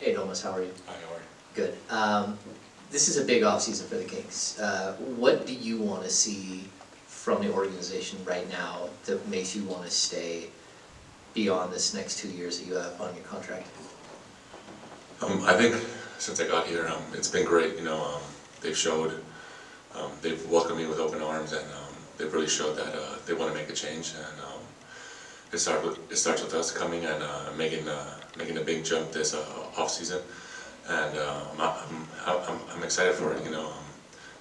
Hey Domas, how are you? Hi, how are you? Good. This is a big offseason for the Kings. What do you want to see from the organization right now that makes you want to stay beyond this next 2 years that you have on your contract? I think since I got here, it's been great. They've showed, they've welcomed me with open arms, and they've really showed that they want to make a change. And it starts with us coming and making a big jump this off season, and I'm excited for it.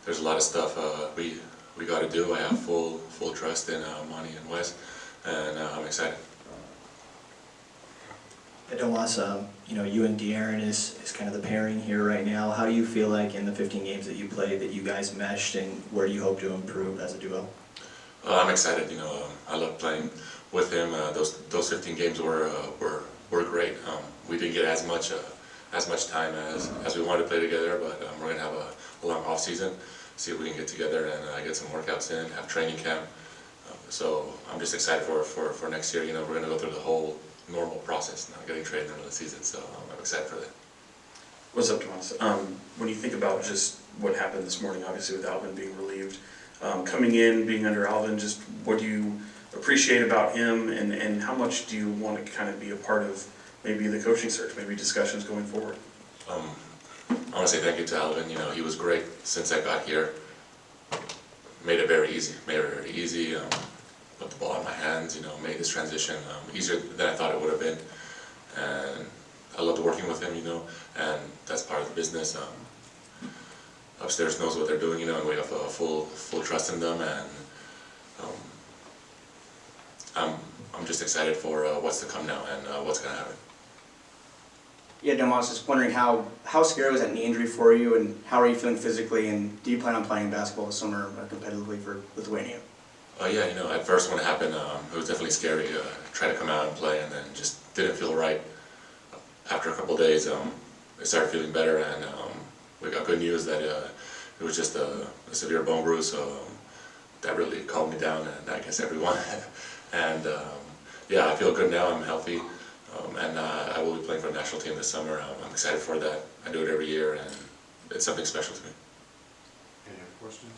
There's a lot of stuff we got to do. I have full trust in Monty and Wes, and I'm excited. Domas, you and De'Aaron is kind of the pairing here right now. How do you feel like in the 15 games that you played that you guys meshed, and where do you hope to improve as a duo? I'm excited. I love playing with him. Those 15 games were great. We didn't get as much time as we wanted to play together, but we're gonna have a long off season. See if we can get together and get some workouts in, have training camp. So I'm just excited for next year. We're gonna go through the whole normal process now, getting traded in the middle of the season. So I'm excited for that. What's up, Domas? When you think about just what happened this morning, obviously with Alvin being relieved, coming in, being under Alvin, just what do you appreciate about him, and how much do you want to kind of be a part of maybe the coaching search, maybe discussions going forward? I want to say thank you to Alvin. He was great since I got here. Made it very easy. Put the ball in my hands. Made this transition easier than I thought it would have been. And I loved working with him. And that's part of the business. Upstairs knows what they're doing. And we have full trust in them. And I'm just excited for what's to come now and what's going to happen. Yeah, Domas, just wondering how scary was that knee injury for you, and how are you feeling physically, and do you plan on playing basketball this summer competitively for Lithuania? Yeah, at first when it happened, it was definitely scary. Try to come out and play, and then just didn't feel right. After a couple of days, I started feeling better, and we got good news that it was just a severe bone bruise, so that really calmed me down, and I guess everyone. And yeah, I feel good now. I'm healthy. And I will be playing for the national team this summer. I'm excited for that. I do it every year, and it's something special to me. Any other questions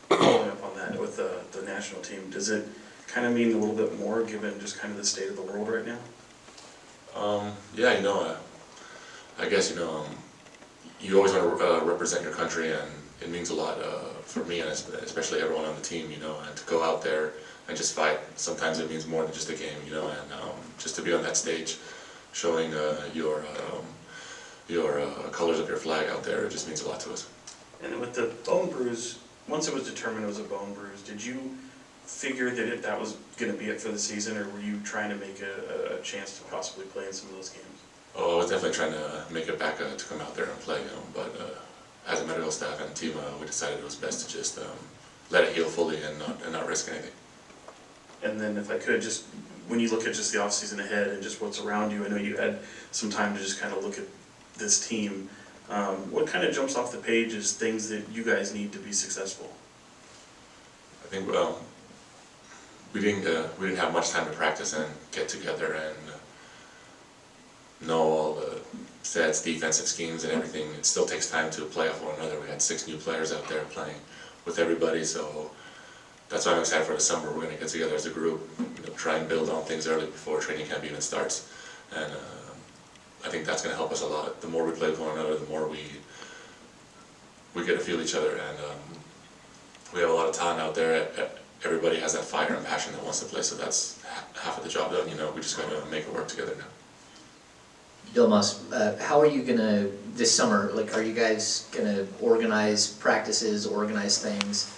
in the room? Following up on that, with the national team, does it kind of mean a little bit more given just kind of the state of the world right now? Yeah, I guess, you always want to represent your country, and it means a lot for me, and especially everyone on the team, and to go out there and just fight. Sometimes it means more than just a game, and just to be on that stage, showing your colors of your flag out there, it just means a lot to us. And with the bone bruise, once it was determined it was a bone bruise, did you figure that that was going to be it for the season, or were you trying to make a chance to possibly play in some of those games? Oh, I was definitely trying to make it back to come out there and play, but as a medical staff and team, we decided it was best to just let it heal fully and not risk anything. And then if I could, just when you look at just the offseason ahead and just what's around you, I know you had some time to just kind of look at this team. What kind of jumps off the page as things that you guys need to be successful? I think we didn't have much time to practice and get together and know all the sets, defensive schemes, and everything. It still takes time to play off one another. We had 6 new players out there playing with everybody, so that's why I'm excited for the summer. We're going to get together as a group, try and build on things early before training camp even starts, and I think that's going to help us a lot. The more we play with one another, the more we get to feel each other, and we have a lot of talent out there. Everybody has that fire and passion that wants to play, so that's half of the job done. We just got to make it work together now. Domas, how are you gonna this summer? Are you guys gonna organize practices, organize things,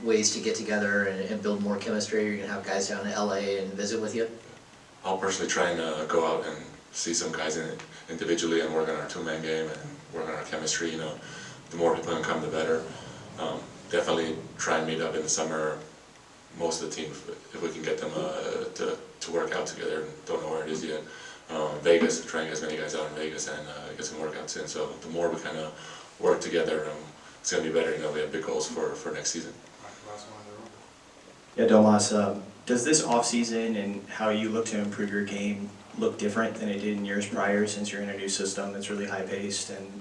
ways to get together and build more chemistry? You're gonna have guys down in LA and visit with you? I'll personally try and go out and see some guys individually and work on our 2-man game and work on our chemistry. The more people can come, the better. Definitely try and meet up in the summer. Most of the team, if we can get them to work out together. Don't know where it is yet. Vegas, try and get as many guys out in Vegas and get some workouts in. So the more we kind of work together, it's going to be better. We have big goals for next season. Last one in the room. Yeah, Domas, Does this offseason and how you look to improve your game look different than it did in years prior, since you're in a new system that's really high-paced and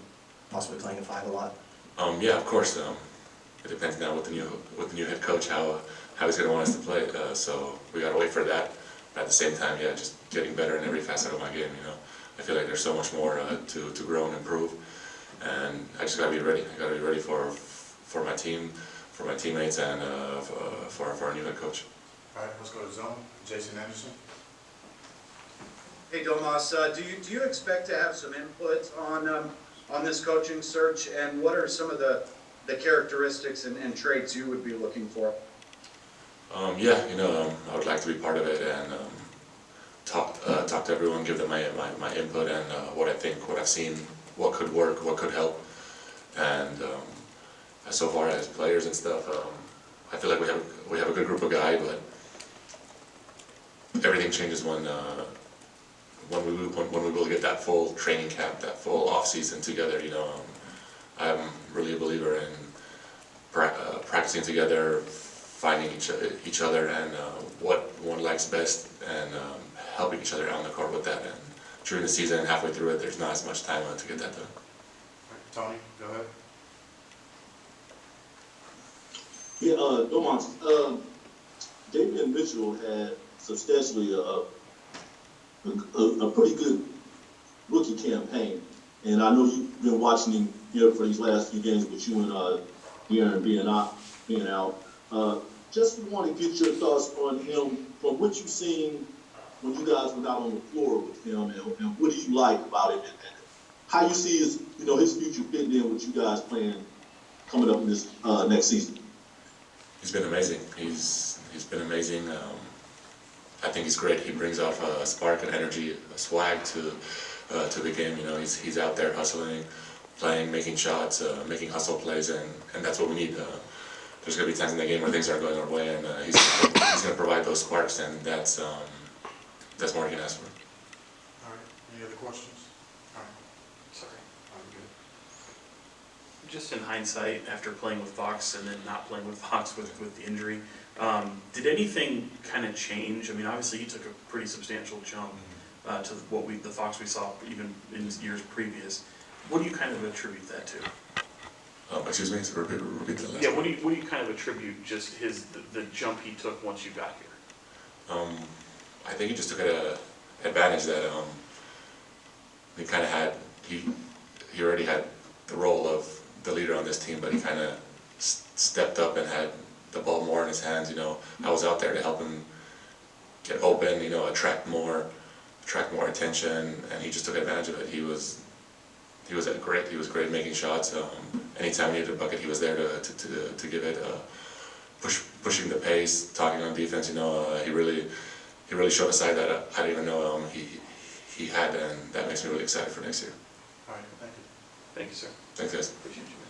possibly playing a 5 a lot? Yeah, of course. It depends now with the new head coach how he's going to want us to play. So we got to wait for that. But at the same time, yeah, just getting better in every facet of my game. You know, I feel like there's so much more to grow and improve, and I just got to be ready. I got to be ready for my team, for my teammates, and for our new head coach. All right, let's go to zone. Jason Anderson. Hey, Domas, do you expect to have some input on this coaching search, and what are some of the characteristics and traits you would be looking for? Yeah, you know, I would like to be part of it and talk to everyone, give them my input and what I think, what I've seen, what could work, what could help, and so far as players and stuff, I feel like we have a good group of guys, but everything changes when we will get that full training camp, that full off-season together. You know, I'm really a believer in practicing together, finding each other, and what one likes best, and helping each other out on the court with that. And during the season and halfway through it, there's not as much time to get that done. All right, Tony, go ahead. Yeah, Domantas, Davion Mitchell had substantially a pretty good rookie campaign, and I know you've been watching him here for these last few games with you and Aaron being out. Just want to get your thoughts on him from what you've seen when you guys were out on the floor with him, and what do you like about it, and how you see his future fitting in with you guys playing coming up in this next season. He's been amazing. He's been amazing. I think he's great. He brings off a spark and energy, a swag to the game. You know, he's out there hustling, playing, making shots, making hustle plays, and that's what we need. There's going to be times in the game where things aren't going our way, and he's going to provide those sparks, and that's more you can ask for. All right, any other questions? All right, Sorry. I'm good. Just in hindsight, after playing with Fox and then not playing with Fox with the injury, did anything kind of change? I mean, obviously you took a pretty substantial jump to the Fox we saw even in years previous. What do you kind of attribute that to? Excuse me, so repeat the last Yeah, one. what do you kind of attribute just the jump he took once you got here? I think he just took an advantage that he kind of had. He already had the role of the leader on this team, but he kind of stepped up and had the ball more in his hands. You know, I was out there to help him get open. You know, attract more attention, and he just took advantage of it. He was great. He was great making shots. Anytime he needed a bucket, he was there to give it. Pushing the pace, talking on defense. You know, he really showed a side that I didn't even know he had, and that makes me really excited for next year. All right, thank you. Thank you, sir. Thanks, guys. Appreciate you.